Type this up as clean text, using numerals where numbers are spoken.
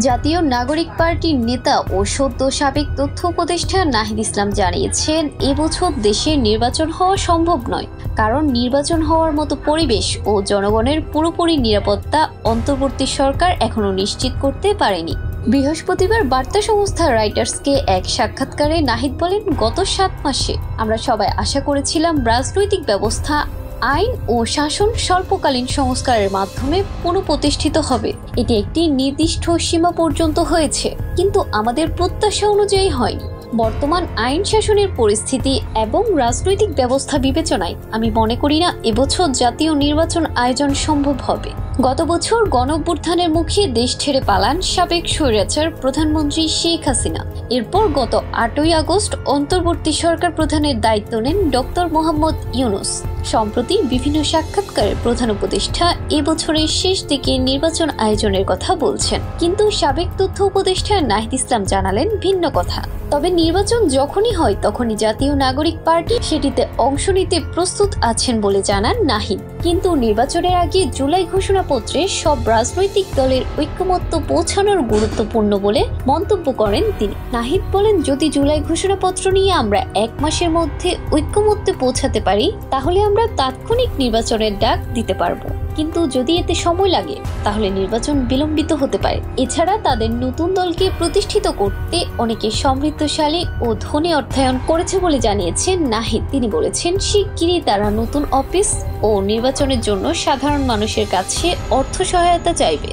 জাতীয় নাগরিক পার্টির নেতা ও সদ্য সাবেক তথ্য উপদেষ্টা নাহিদ ইসলাম জানিয়েছেন, এবছর দেশে নির্বাচন হওয়া সম্ভব নয়, কারণ নির্বাচন হওয়ার মতো পরিবেশ ও জনগণের পুরোপুরি নিরাপত্তা অন্তর্বর্তী সরকার এখনো নিশ্চিত করতে পারেনি। বৃহস্পতিবার বার্তা সংস্থা রয়টার্সকে এক সাক্ষাৎকারে নাহিদ বলেন, গত 7 মাসে আমরা সবাই আশা করেছিলাম রাজনৈতিক ব্যবস্থা, আইন ও শাসন স্বল্পকালীন সংস্কারের মাধ্যমে পুনঃপ্রতিষ্ঠিত হবে। এটি একটি নির্দিষ্ট সীমা পর্যন্ত হয়েছে, কিন্তু আমাদের প্রত্যাশা অনুযায়ী হয়নি। বর্তমান আইন শাসনের পরিস্থিতি এবং রাজনৈতিক ব্যবস্থা বিবেচনায় আমি মনে করি না এবছর জাতীয় নির্বাচন আয়োজন সম্ভব হবে। গত বছর গণঅভ্যুত্থানের মুখে দেশ ছেড়ে পালান সাবেক স্বৈরাচার প্রধানমন্ত্রী শেখ হাসিনা। এরপর গত 8ই আগস্ট অন্তর্বর্তী সরকার প্রধানের দায়িত্ব নেন ডক্টর মোহাম্মদ ইউনূস। সম্প্রতি বিভিন্ন সাক্ষাৎকারে প্রধান উপদেষ্টা এবছরের শেষ দিকে নির্বাচন আয়োজনের কথা বলছেন, কিন্তু সাবেক তথ্য উপদেষ্টা নাহিদ ইসলাম জানালেন ভিন্ন কথা। তবে নির্বাচন যখনই হয় তখনই জাতীয় নাগরিক পার্টি সেটিতে অংশ নিতে প্রস্তুত আছেন বলে জানান নাহিদ। কিন্তু নির্বাচনের আগে জুলাই ঘোষণাপত্রে সব রাজনৈতিক দলের ঐক্যমত্য পৌঁছানোর গুরুত্বপূর্ণ বলে মন্তব্য করেন তিনি। নাহিদ বলেন, যদি জুলাই ঘোষণাপত্র নিয়ে আমরা 1 মাসের মধ্যে ঐক্যমত্যে পৌঁছাতে পারি তাহলে আমরা তাৎক্ষণিক নির্বাচনের ডাক দিতে পারবো, কিন্তু যদি এতে সময় লাগে তাহলে নির্বাচন বিলম্বিত হতে পারে। এছাড়া তাদের নতুন দলকে প্রতিষ্ঠিত করতে অনেকে সমৃদ্ধশালী ও ধনী অর্থায়ন করেছে বলে জানিয়েছেন নাহিদ। তিনি বলেছেন, শিগগিরই তারা নতুন অফিস ও নির্বাচনের জন্য সাধারণ মানুষের কাছে অর্থ সহায়তা চাইবে।